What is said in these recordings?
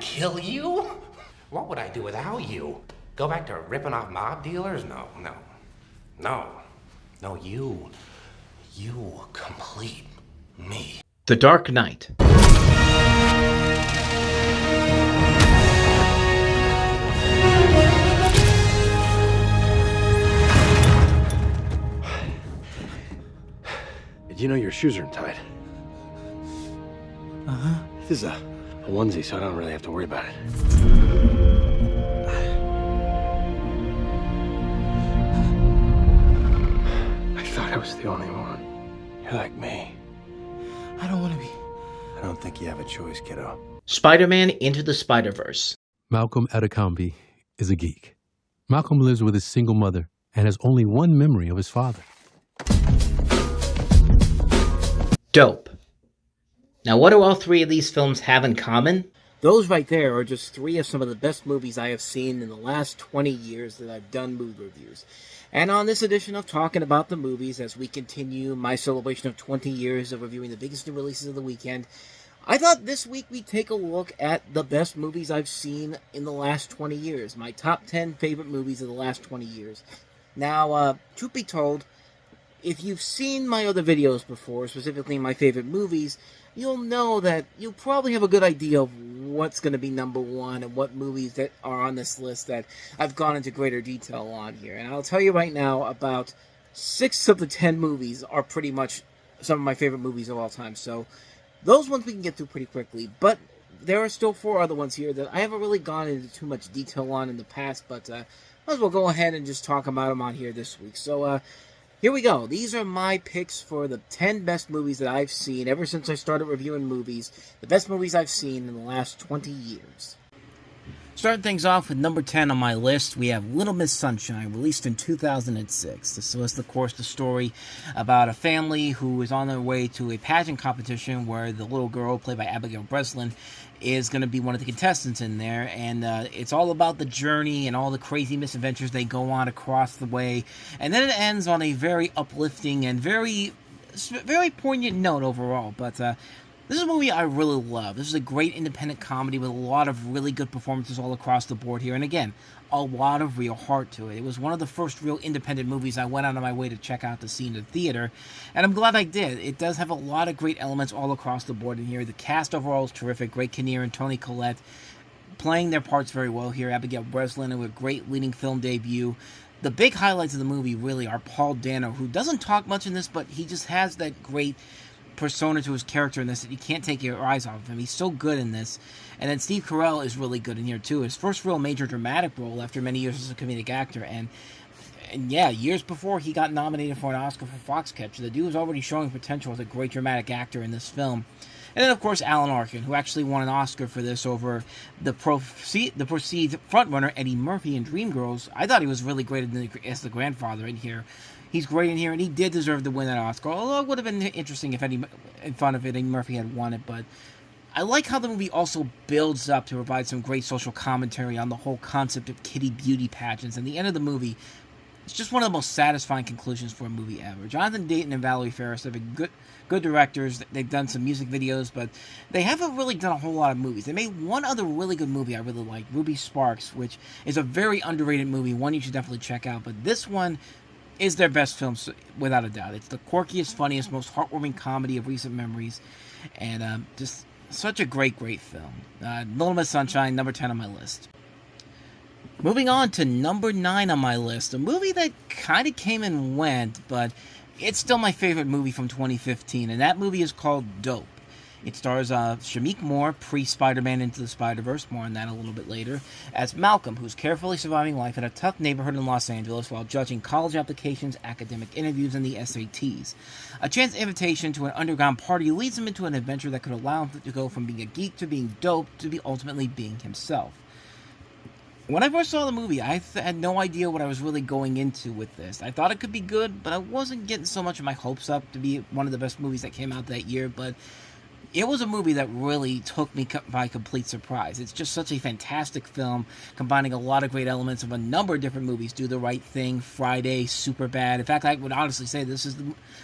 kill you? What would I do without you? Go back to ripping off mob dealers? No, you complete me. The Dark Knight. Did you know your shoes are untied? Uh-huh. This is a onesie, so I don't really have to worry about it. I thought I was the only one. You're like me. I don't want to be. I don't think you have a choice, kiddo. Spider-Man Into the Spider-Verse. Malcolm Adekambi is a geek. Malcolm lives with his single mother and has only one memory of his father. Dope. Now, what do all three of these films have in common? Those right there are just three of some of the best movies I have seen in the last 20 years that I've done movie reviews. And on this edition of Talking About the Movies, as we continue my celebration of 20 years of reviewing the biggest new releases of the weekend, I thought this week we'd take a look at the best movies I've seen in the last 20 years. My top 10 favorite movies of the last 20 years. Now, truth be told, if you've seen my other videos before, specifically my favorite movies, you'll know that you'll probably have a good idea of what's going to be number one and what movies that are on this list that I've gone into greater detail on here. And I'll tell you right now, about 6 of the 10 movies are pretty much some of my favorite movies of all time. So those ones we can get through pretty quickly. But there are still 4 other ones here that I haven't really gone into too much detail on in the past, but might as well go ahead and just talk about them on here this week. So, here we go. These are my picks for the 10 best movies that I've seen ever since I started reviewing movies. The best movies I've seen in the last 20 years. Starting things off with number 10 on my list, we have Little Miss Sunshine, released in 2006. This was, of course, the story about a family who is on their way to a pageant competition where the little girl, played by Abigail Breslin, is going to be one of the contestants in there, and it's all about the journey and all the crazy misadventures they go on across the way, and then it ends on a very uplifting and very poignant note overall, but this is a movie I really love. This is a great independent comedy with a lot of really good performances all across the board here, and again, a lot of real heart to it. It was one of the first real independent movies I went out of my way to check out to see in the theater, and I'm glad I did. It does have a lot of great elements all across the board in here. The cast overall is terrific. Greg Kinnear and Toni Collette playing their parts very well here. Abigail Breslin with a great leading film debut. The big highlights of the movie really are Paul Dano, who doesn't talk much in this, but he just has that great persona to his character in this that you can't take your eyes off of him. He's so good in this. And then Steve Carell is really good in here too. His first real major dramatic role after many years as a comedic actor. And yeah, years before he got nominated for an Oscar for Foxcatcher, the dude was already showing potential as a great dramatic actor in this film. And then, of course, Alan Arkin, who actually won an Oscar for this over the Proceed frontrunner Eddie Murphy in Dreamgirls. I thought he was really great as the grandfather in here. He's great in here, and he did deserve to win that Oscar. Although it would have been interesting if Eddie Murphy had won it. But I like how the movie also builds up to provide some great social commentary on the whole concept of kiddie beauty pageants. And the end of the movie, it's just one of the most satisfying conclusions for a movie ever. Jonathan Dayton and Valerie Faris have been good directors. They've done some music videos, but they haven't really done a whole lot of movies. They made one other really good movie I really like, Ruby Sparks, which is a very underrated movie, one you should definitely check out. But this one is their best film, without a doubt. It's the quirkiest, funniest, most heartwarming comedy of recent memories, and just such a great film. Little Miss Sunshine, number 10 on my list. Moving on to number 9 on my list, a movie that kind of came and went, but it's still my favorite movie from 2015, and that movie is called Dope. It stars Shameik Moore, pre-Spider-Man Into the Spider-Verse, more on that a little bit later, as Malcolm, who's carefully surviving life in a tough neighborhood in Los Angeles while judging college applications, academic interviews, and the SATs. A chance invitation to an underground party leads him into an adventure that could allow him to go from being a geek to being dope to ultimately being himself. When I first saw the movie, I had no idea what I was really going into with this. I thought it could be good, but I wasn't getting so much of my hopes up to be one of the best movies that came out that year, but it was a movie that really took me by complete surprise. It's just such a fantastic film, combining a lot of great elements of a number of different movies. Do the Right Thing, Friday, Superbad. In fact, I would honestly say this is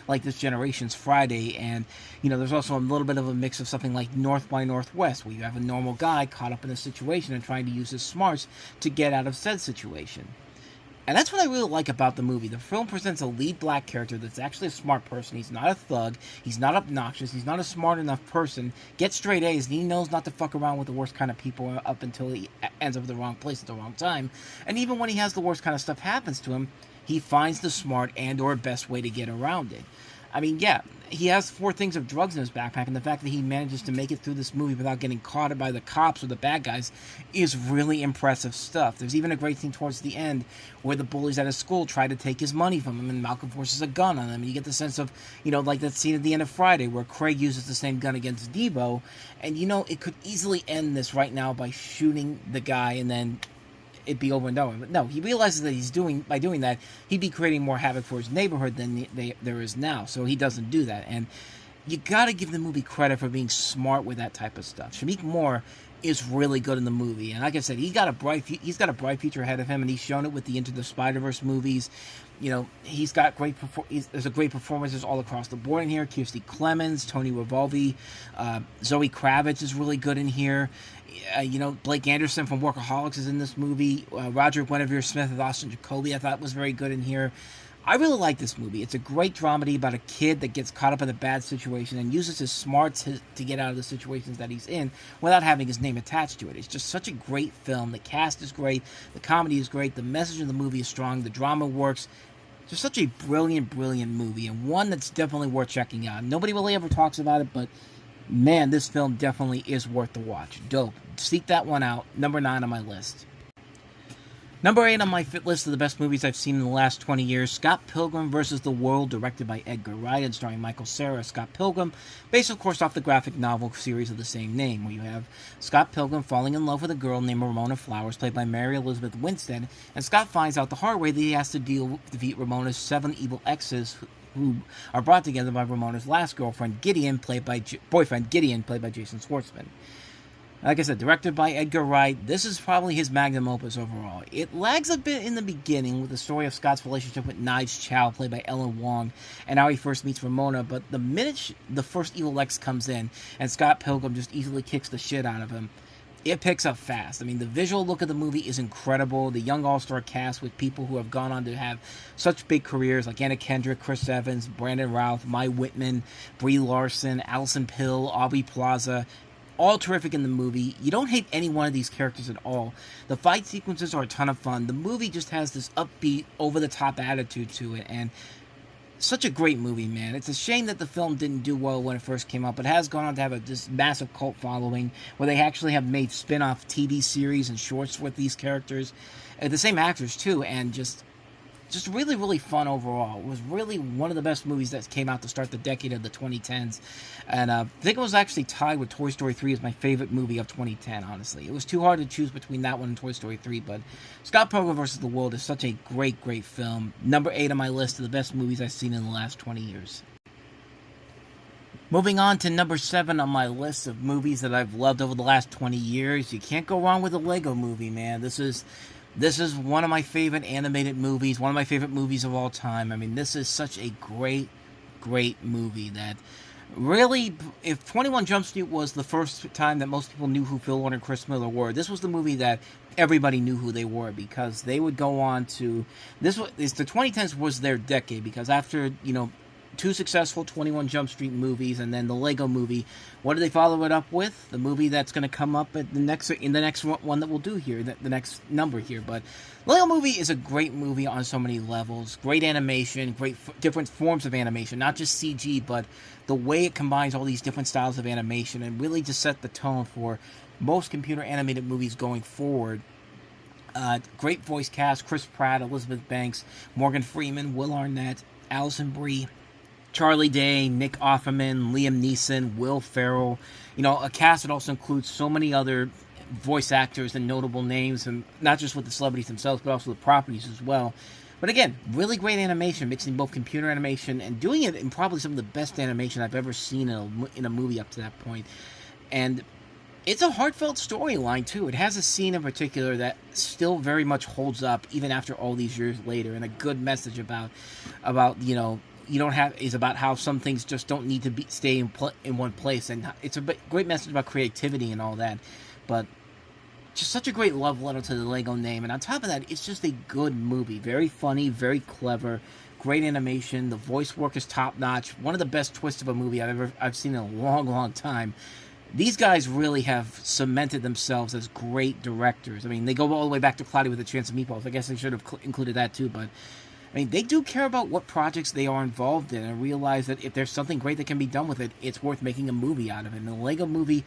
like this generation's Friday. And, you know, there's also a little bit of a mix of something like North by Northwest, where you have a normal guy caught up in a situation and trying to use his smarts to get out of said situation. And that's what I really like about the movie. The film presents a lead black character that's actually a smart person. He's not a thug. He's not obnoxious. He's not a smart enough person. Gets straight A's, and he knows not to fuck around with the worst kind of people up until he ends up in the wrong place at the wrong time. And even when he has the worst kind of stuff happens to him, he finds the smart and or best way to get around it. I mean, yeah, he has 4 things of drugs in his backpack, and the fact that he manages to make it through this movie without getting caught by the cops or the bad guys is really impressive stuff. There's even a great scene towards the end where the bullies at his school try to take his money from him, and Malcolm forces a gun on him, and you get the sense of, you know, like that scene at the end of Friday where Craig uses the same gun against Devo, and, you know, it could easily end this right now by shooting the guy and then it'd be over and done with. But no, he realizes that by doing that, he'd be creating more havoc for his neighborhood than there is now. So he doesn't do that. And you got to give the movie credit for being smart with that type of stuff. Shameik Moore is really good in the movie, and like I said, he's got a bright future ahead of him, and he's shown it with the Into the Spider-Verse movies. You know, he's got there's a great performances all across the board in here. Kirstie Clemens, Tony Revolve, Zoe Kravitz is really good in here. You know, Blake Anderson from Workaholics is in this movie. Roger Guinevere Smith and Austin Jacoby I thought was very good in here. I really like this movie. It's a great dramedy about a kid that gets caught up in a bad situation and uses his smarts to get out of the situations that he's in without having his name attached to it. It's just such a great film. The cast is great. The comedy is great. The message of the movie is strong. The drama works. Just such a brilliant, brilliant movie, and one that's definitely worth checking out. Nobody really ever talks about it, but man, this film definitely is worth the watch. Dope. Seek that one out. Number 9 on my list. Number 8 on my list of the best movies I've seen in the last 20 years, Scott Pilgrim vs. the World, directed by Edgar Wright and starring Michael Cera as Scott Pilgrim, based of course off the graphic novel series of the same name, where you have Scott Pilgrim falling in love with a girl named Ramona Flowers, played by Mary Elizabeth Winstead, and Scott finds out the hard way that he has to defeat Ramona's 7 evil exes who are brought together by Ramona's last boyfriend Gideon, played by Jason Schwartzman. Like I said, directed by Edgar Wright, this is probably his magnum opus overall. It lags a bit in the beginning with the story of Scott's relationship with Knives Chow, played by Ellen Wong, and how he first meets Ramona, but the minute the first evil ex comes in, and Scott Pilgrim just easily kicks the shit out of him, it picks up fast. I mean, the visual look of the movie is incredible. The young all-star cast with people who have gone on to have such big careers, like Anna Kendrick, Chris Evans, Brandon Routh, Mai Whitman, Brie Larson, Allison Pill, Aubrey Plaza, all terrific in the movie. You don't hate any one of these characters at all. The fight sequences are a ton of fun. The movie just has this upbeat, over-the-top attitude to it, and such a great movie, man. It's a shame that the film didn't do well when it first came out, but it has gone on to have this massive cult following, where they actually have made spin-off TV series and shorts with these characters. The same actors, too, and just really, really fun overall. It was really one of the best movies that came out to start the decade of the 2010s. And I think it was actually tied with Toy Story 3 as my favorite movie of 2010, honestly. It was too hard to choose between that one and Toy Story 3, but Scott Pilgrim vs. the World is such a great, great film. Number 8 on my list of the best movies I've seen in the last 20 years. Moving on to number 7 on my list of movies that I've loved over the last 20 years. You can't go wrong with a Lego movie, man. This is one of my favorite animated movies, one of my favorite movies of all time. I mean, this is such a great, great movie that really, if 21 Jump Street was the first time that most people knew who Phil Lord and Chris Miller were, this was the movie that everybody knew who they were, because they would go on to, the 2010s was their decade, because after, 2 successful 21 Jump Street movies and then the Lego movie, what do they follow it up with? The movie that's going to come up in the next one that we'll do here, the next number here. But Lego movie is a great movie on so many levels. Great animation, different forms of animation, not just CG, but the way it combines all these different styles of animation and really just set the tone for most computer animated movies going forward. Great voice cast: Chris Pratt, Elizabeth Banks, Morgan Freeman, Will Arnett, Alison Brie, Charlie Day, Nick Offerman, Liam Neeson, Will Ferrell. A cast that also includes so many other voice actors and notable names, and not just with the celebrities themselves, but also the properties as well. But again, really great animation, mixing both computer animation and doing it in probably some of the best animation I've ever seen in a movie up to that point. And it's a heartfelt storyline, too. It has a scene in particular that still very much holds up, even after all these years later, and a good message about you know, is about how some things just don't need to stay in one place. And it's a great message about creativity and all that. But just such a great love letter to the Lego name. And on top of that, it's just a good movie. Very funny, very clever, great animation. The voice work is top-notch. One of the best twists of a movie I've seen in a long, long time. These guys really have cemented themselves as great directors. I mean, they go all the way back to Cloudy with a Chance of Meatballs. I guess they should have included that too, but I mean, they do care about what projects they are involved in and realize that if there's something great that can be done with it, it's worth making a movie out of it. And the Lego movie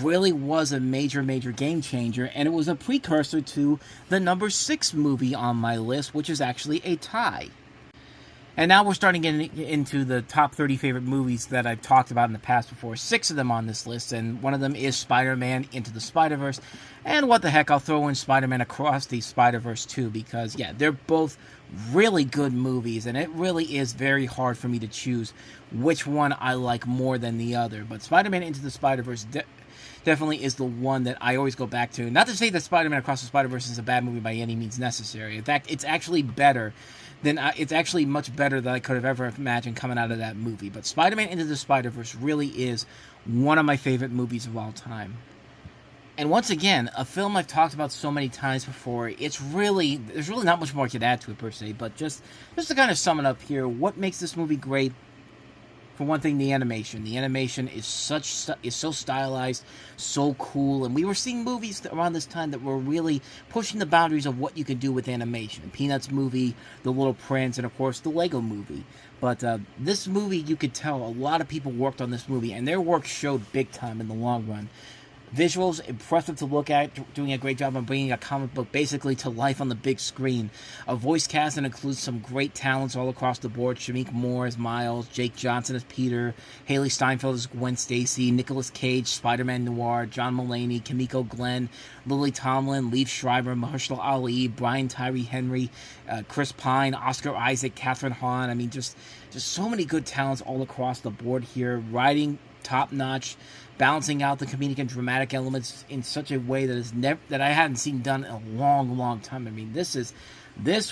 really was a major, major game changer, and it was a precursor to the number 6 movie on my list, which is actually a tie. And now we're starting to get into the top 30 favorite movies that I've talked about in the past before. 6 of them on this list, and one of them is Spider-Man Into the Spider-Verse. And what the heck, I'll throw in Spider-Man Across the Spider-Verse too, because, yeah, they're both really good movies, and it really is very hard for me to choose which one I like more than the other. But Spider-Man Into the Spider-Verse definitely is the one that I always go back to. Not to say that Spider-Man Across the Spider-Verse is a bad movie by any means necessary. In fact, it's actually better. It's actually much better than I could have ever imagined coming out of that movie. But Spider-Man Into the Spider-Verse really is one of my favorite movies of all time. And once again, a film I've talked about so many times before. There's really not much more I could add to it per se, but just to kind of sum it up here, what makes this movie great? For one thing, the animation. The animation is so stylized, so cool, and we were seeing movies around this time that were really pushing the boundaries of what you could do with animation. Peanuts movie, The Little Prince, and of course the Lego movie. But this movie, you could tell a lot of people worked on this movie, and their work showed big time in the long run. Visuals, impressive to look at, doing a great job on bringing a comic book basically to life on the big screen. A voice cast that includes some great talents all across the board. Shameik Moore as Miles, Jake Johnson as Peter, Haley Steinfeld as Gwen Stacy, Nicolas Cage, Spider-Man Noir, John Mulaney, Kimiko Glenn, Lily Tomlin, Liev Schreiber, Mahershala Ali, Brian Tyree Henry, Chris Pine, Oscar Isaac, Catherine Hahn. I mean, just so many good talents all across the board here. Writing top-notch, balancing out the comedic and dramatic elements in such a way that I hadn't seen done in a long, long time. I mean, this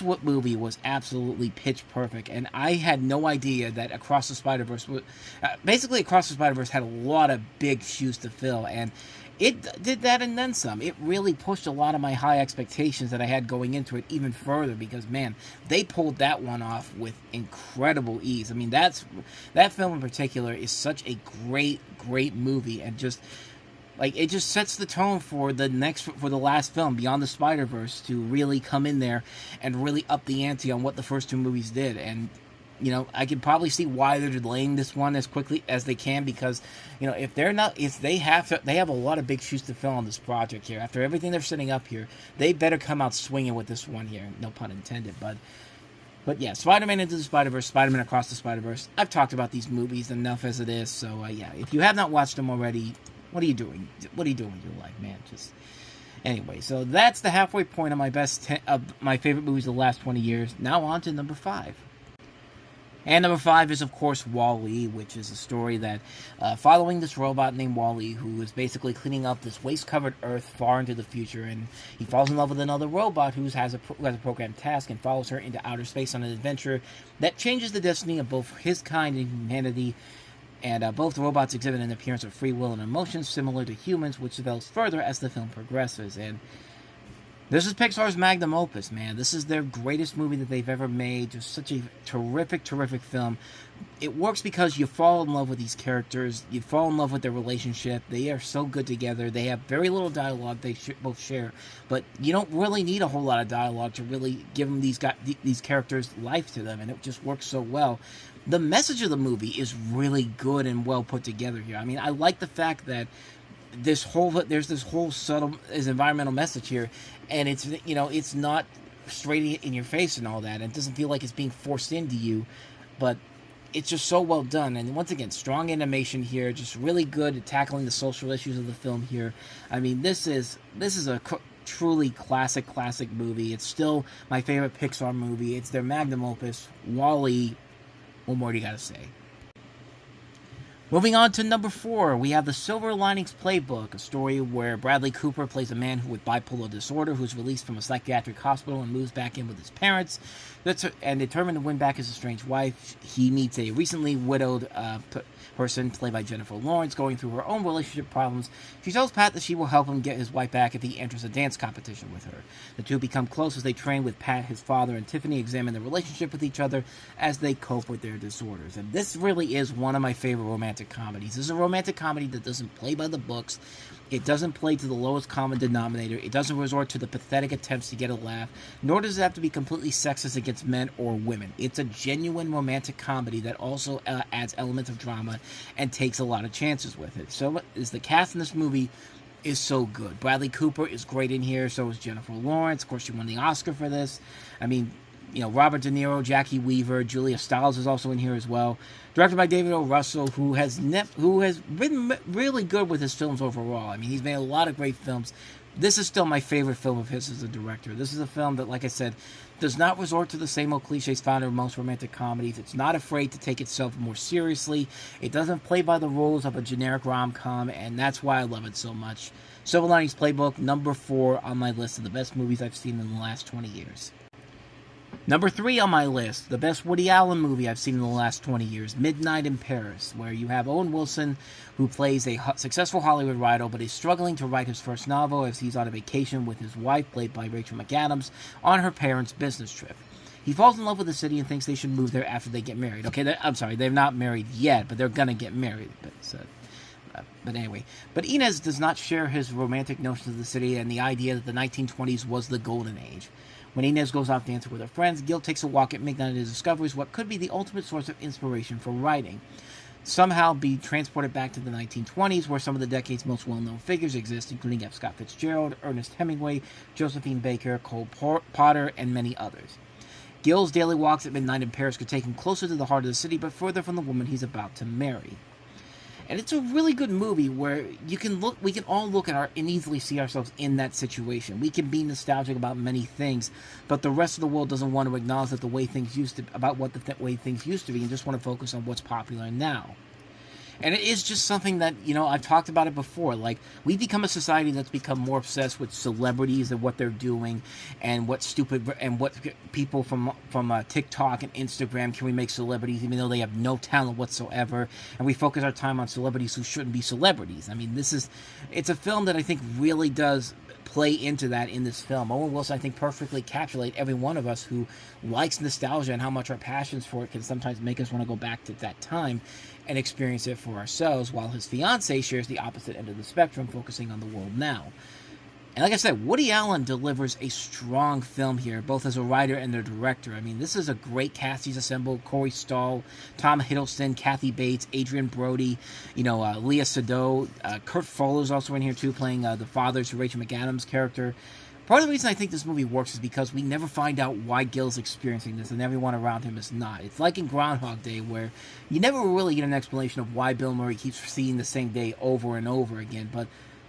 movie was absolutely pitch perfect, and I had no idea that Across the Spider-Verse Across the Spider-Verse had a lot of big shoes to fill, and it did that and then some. It really pushed a lot of my high expectations that I had going into it even further, because, man, they pulled that one off with incredible ease. I mean, that film in particular is such a great, great movie, and just, like, it just sets the tone for the last film, Beyond the Spider-Verse, to really come in there and really up the ante on what the first 2 movies did. And you know, I can probably see why they're delaying this one as quickly as they can, because, you know, they have a lot of big shoes to fill on this project here. After everything they're setting up here, they better come out swinging with this one here. No pun intended, but yeah, Spider-Man Into the Spider-Verse, Spider-Man Across the Spider-Verse. I've talked about these movies enough as it is, so yeah, if you have not watched them already, what are you doing? What are you doing with your life, man? Anyway, so that's the halfway point of my favorite movies of the last 20 years. Now on to number 5. And number 5 is, of course, Wall-E, which is a story that following this robot named Wall-E, who is basically cleaning up this waste-covered Earth far into the future, and he falls in love with another robot who has a programmed task and follows her into outer space on an adventure that changes the destiny of both his kind and humanity. And both robots exhibit an appearance of free will and emotions similar to humans, which develops further as the film progresses. And this is Pixar's magnum opus, man. This is their greatest movie that they've ever made. Just such a terrific, terrific film. It works because you fall in love with these characters. You fall in love with their relationship. They are so good together. They have very little dialogue they both share. But you don't really need a whole lot of dialogue to really give them these characters life to them. And it just works so well. The message of the movie is really good and well put together here. I mean, I like the fact that there's this whole subtle environmental message here, and it's not straight in your face and all that, and it doesn't feel like it's being forced into you, but it's just so well done. And once again, strong animation here, just really good at tackling the social issues of the film here. I mean, this is a truly classic movie. It's still my favorite Pixar movie. It's their magnum opus. Wall-E. What more do you got to say? Moving on to number 4, we have The Silver Linings Playbook, a story where Bradley Cooper plays a man with bipolar disorder who's released from a psychiatric hospital and moves back in with his parents. And determined to win back his estranged wife, he meets a recently widowed person played by Jennifer Lawrence going through her own relationship problems. She tells Pat that she will help him get his wife back if he enters a dance competition with her. The two become close as they train with Pat, his father, and Tiffany examine their relationship with each other as they cope with their disorders. And this really is one of my favorite romantic comedies. This is a romantic comedy that doesn't play by the books. It doesn't play to the lowest common denominator. It doesn't resort to the pathetic attempts to get a laugh, nor does it have to be completely sexist against men or women. It's a genuine romantic comedy that also adds elements of drama and takes a lot of chances with it. So is the cast in this movie is so good. Bradley Cooper is great in here, so is Jennifer Lawrence. Of course, she won the Oscar for this. I mean, you know, Robert De Niro, Jackie Weaver, Julia Stiles is also in here as well. Directed by David O. Russell, who has been really good with his films overall. I mean, he's made a lot of great films. This is still my favorite film of his as a director. This is a film that, like I said, does not resort to the same old cliches found in most romantic comedies. It's not afraid to take itself more seriously. It doesn't play by the rules of a generic rom-com, and that's why I love it so much. Silver Linings Playbook, number 4 on my list of the best movies I've seen in the last 20 years. Number 3 on my list, the best Woody Allen movie I've seen in the last 20 years, Midnight in Paris, where you have Owen Wilson, who plays a successful Hollywood writer, but is struggling to write his first novel as he's on a vacation with his wife, played by Rachel McAdams, on her parents' business trip. He falls in love with the city and thinks they should move there after they get married. Okay, I'm sorry, they're not married yet, but they're gonna get married. But anyway, but Inez does not share his romantic notions of the city and the idea that the 1920s was the golden age. When Inez goes off dancing with her friends, Gil takes a walk at midnight and discovers what could be the ultimate source of inspiration for writing. Somehow be transported back to the 1920s, where some of the decade's most well-known figures exist, including F. Scott Fitzgerald, Ernest Hemingway, Josephine Baker, Cole Potter, and many others. Gil's daily walks at midnight in Paris could take him closer to the heart of the city, but further from the woman he's about to marry. And it's a really good movie where we can all look at and easily see ourselves in that situation. We can be nostalgic about many things, but the rest of the world doesn't want to acknowledge that the way things used to be, and just want to focus on what's popular now. And it is just something that, you know, I've talked about it before. Like, we've become a society that's become more obsessed with celebrities and what they're doing, and what people from TikTok and Instagram can we make celebrities, even though they have no talent whatsoever. And we focus our time on celebrities who shouldn't be celebrities. I mean, it's a film that I think really does play into that in this film. Owen Wilson, I think, perfectly encapsulates every one of us who likes nostalgia and how much our passions for it can sometimes make us want to go back to that time and experience it for ourselves, while his fiancée shares the opposite end of the spectrum, focusing on the world now. And like I said, Woody Allen delivers a strong film here, both as a writer and a director. I mean, this is a great cast he's assembled. Corey Stoll, Tom Hiddleston, Kathy Bates, Adrian Brody, Leah Sado. Kurt Fuller's also in here too, playing the father to Rachel McAdams' character. Part of the reason I think this movie works is because we never find out why Gil's experiencing this and everyone around him is not. It's like in Groundhog Day, where you never really get an explanation of why Bill Murray keeps seeing the same day over and over again, but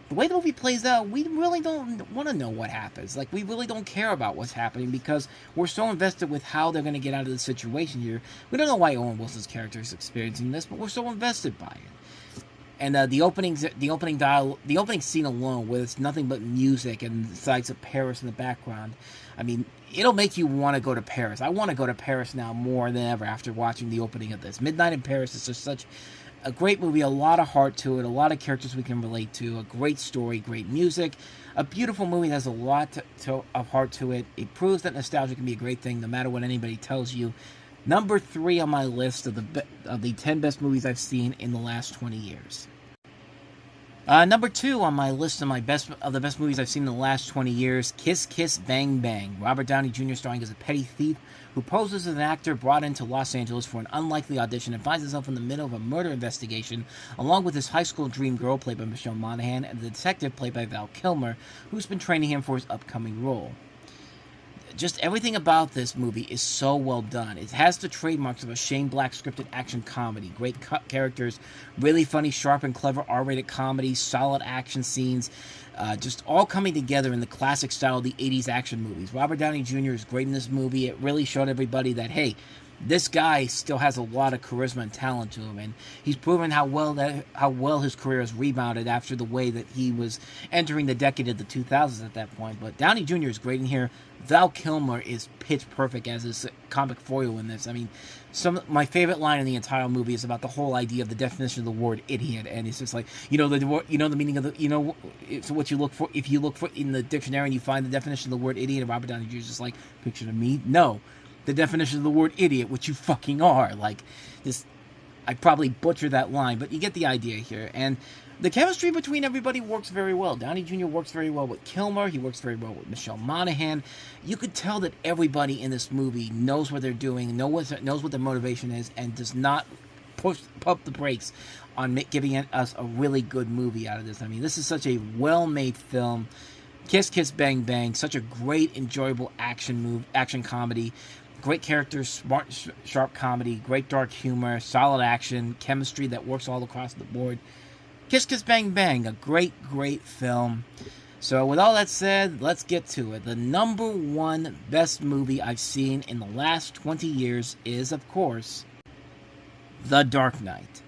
the way the movie plays out, we really don't want to know what happens. Like, we really don't care about what's happening because we're so invested with how they're going to get out of the situation here. We don't know why Owen Wilson's character is experiencing this, but we're so invested by it. And the opening scene alone, with it's nothing but music and the sights of Paris in the background, I mean, it'll make you want to go to Paris. I want to go to Paris now more than ever after watching the opening of this. Midnight in Paris is just such a great movie, a lot of heart to it, a lot of characters we can relate to, a great story, great music, a beautiful movie that has a lot of heart to it. It proves that nostalgia can be a great thing no matter what anybody tells you. Number 3 on my list of the 10 best movies I've seen in the last 20 years. Number 2 on my list of the best movies I've seen in the last 20 years, Kiss Kiss Bang Bang. Robert Downey Jr. starring as a petty thief who poses as an actor brought into Los Angeles for an unlikely audition and finds himself in the middle of a murder investigation, along with his high school dream girl, played by Michelle Monaghan, and the detective, played by Val Kilmer, who's been training him for his upcoming role. just everything about this movie is so well done. It has the trademarks of a Shane Black scripted action comedy. Great characters, really funny, sharp, and clever R-rated comedy, solid action scenes, just all coming together in the classic style of the 80s action movies. Robert Downey Jr. is great in this movie. It really showed everybody that, hey, this guy still has a lot of charisma and talent to him, and he's proven how well his career has rebounded after the way that he was entering the decade of the 2000s at that point. But Downey Jr. is great in here. Val Kilmer is pitch perfect as his comic foil in this. I mean, my favorite line in the entire movie is about the whole idea of the definition of the word idiot, and it's just like, the meaning of it's what you look for. If you look for in the dictionary and you find the definition of the word idiot, and Robert Downey Jr. is just like, picture to me, no. The definition of the word idiot, which you fucking are. Like, this, I probably butchered that line, but you get the idea here. And the chemistry between everybody works very well. Downey Jr. works very well with Kilmer. He works very well with Michelle Monaghan. You could tell that everybody in this movie knows what they're doing, knows what their motivation is, and does not pump the brakes on giving us a really good movie out of this. I mean, this is such a well-made film. Kiss Kiss Bang Bang, such a great, enjoyable action comedy. Great characters, smart, sharp comedy, great dark humor, solid action, chemistry that works all across the board. Kiss Kiss Bang Bang, a great, great film. So with all that said, let's get to it. The number one best movie I've seen in the last 20 years is, of course, The Dark Knight.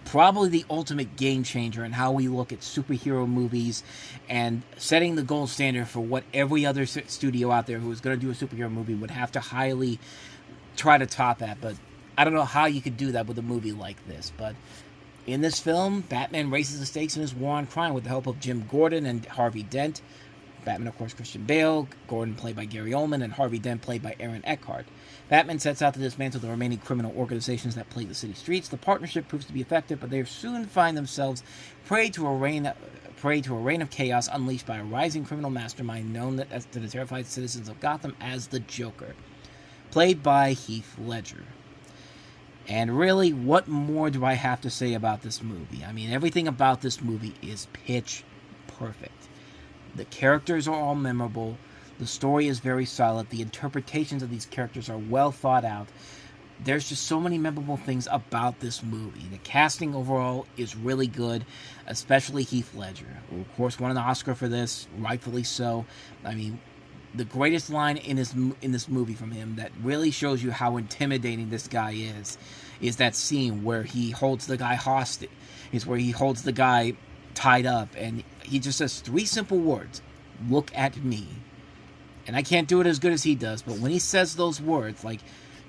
Probably the ultimate game changer in how we look at superhero movies and setting the gold standard for what every other studio out there who is going to do a superhero movie would have to highly try to top at. But I don't know how you could do that with a movie like this. But in this film, Batman raises the stakes in his war on crime with the help of Jim Gordon and Harvey Dent. Batman, of course, Christian Bale, Gordon played by Gary Oldman, and Harvey Dent played by Aaron Eckhart. Batman sets out to dismantle the remaining criminal organizations that plague the city streets. The partnership proves to be effective, but they soon find themselves prey to a reign of chaos unleashed by a rising criminal mastermind known to the terrified citizens of Gotham as the Joker, played by Heath Ledger. And really, what more do I have to say about this movie? I mean, everything about this movie is pitch perfect. The characters are all memorable. The story is very solid. The interpretations of these characters are well thought out. There's just so many memorable things about this movie. The casting overall is really good, especially Heath Ledger, who of course won an Oscar for this, rightfully so. I mean, the greatest line in this movie from him that really shows you how intimidating this guy is that scene where he holds the guy hostage, where he holds the guy tied up, and he just says 3 simple words: "Look at me." And I can't do it as good as he does, but when he says those words, like,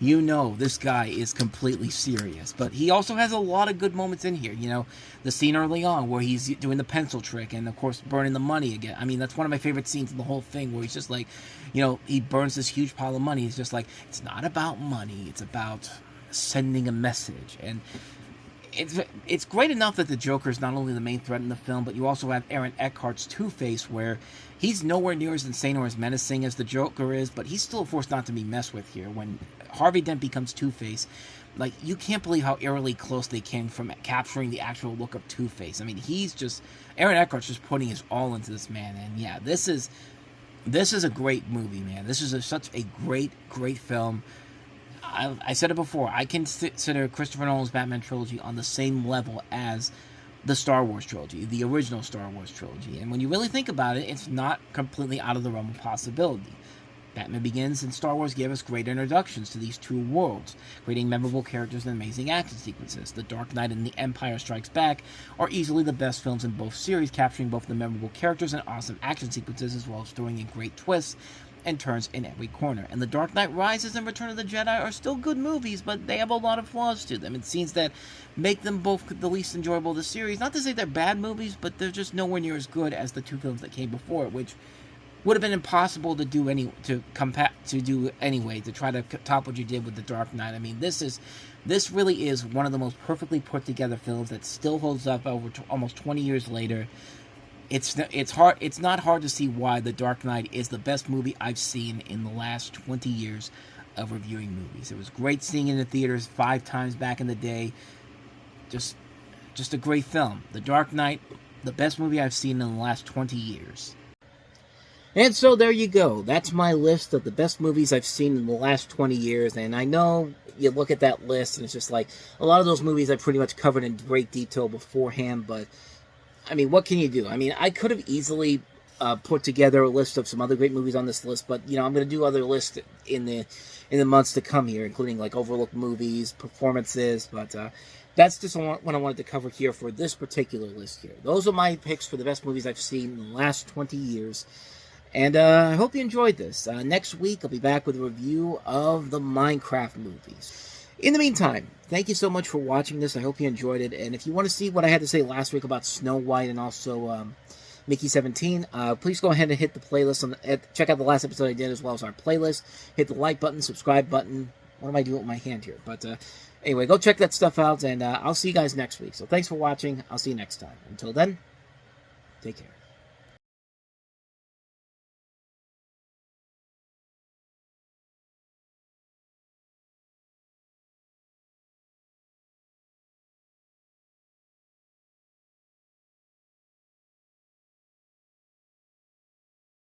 you know this guy is completely serious. But he also has a lot of good moments in here. You know, the scene early on where he's doing the pencil trick and, of course, burning the money again. I mean, that's one of my favorite scenes in the whole thing, where he's just like, you know, he burns this huge pile of money. He's just like, it's not about money. It's about sending a message. And it's great enough that the Joker is not only the main threat in the film, but you also have Aaron Eckhart's Two-Face, where he's nowhere near as insane or as menacing as the Joker is, but he's still a force not to be messed with here. When Harvey Dent becomes Two-Face, like, you can't believe how eerily close they came from capturing the actual look of Two-Face. I mean, Aaron Eckhart's just putting his all into this man, and yeah, this is a great movie, man. This is such a great, great film. I said it before, I consider Christopher Nolan's Batman trilogy on the same level as the Star Wars trilogy, the original Star Wars trilogy. And when you really think about it, it's not completely out of the realm of possibility. Batman Begins and Star Wars gave us great introductions to these two worlds, creating memorable characters and amazing action sequences. The Dark Knight and The Empire Strikes Back are easily the best films in both series, capturing both the memorable characters and awesome action sequences, as well as throwing in great twists and turns in every corner. And The Dark Knight Rises and Return of the Jedi are still good movies, but they have a lot of flaws to them. It seems that make them both the least enjoyable of the series. Not to say they're bad movies, but they're just nowhere near as good as the two films that came before it, which would have been impossible to do anyway, to try to top what you did with The Dark Knight. I mean, this really is one of the most perfectly put together films that still holds up over almost 20 years later. It's not hard to see why The Dark Knight is the best movie I've seen in the last 20 years of reviewing movies. It was great seeing it in the theaters 5 times back in the day. Just a great film. The Dark Knight, the best movie I've seen in the last 20 years. And so there you go. That's my list of the best movies I've seen in the last 20 years. And I know you look at that list and it's just like a lot of those movies I pretty much covered in great detail beforehand. But, I mean, what can you do? I mean, I could have easily put together a list of some other great movies on this list. But, you know, I'm going to do other lists in the months to come here, including like overlooked movies, performances. But that's just what I wanted to cover here for this particular list here. Those are my picks for the best movies I've seen in the last 20 years. And I hope you enjoyed this. Next week, I'll be back with a review of the Minecraft movies. In the meantime, thank you so much for watching this. I hope you enjoyed it. And if you want to see what I had to say last week about Snow White and also Mickey 17, please go ahead and hit the playlist. Check out the last episode I did as well as our playlist. Hit the like button, subscribe button. What am I doing with my hand here? But anyway, go check that stuff out. And I'll see you guys next week. So thanks for watching. I'll see you next time. Until then, take care.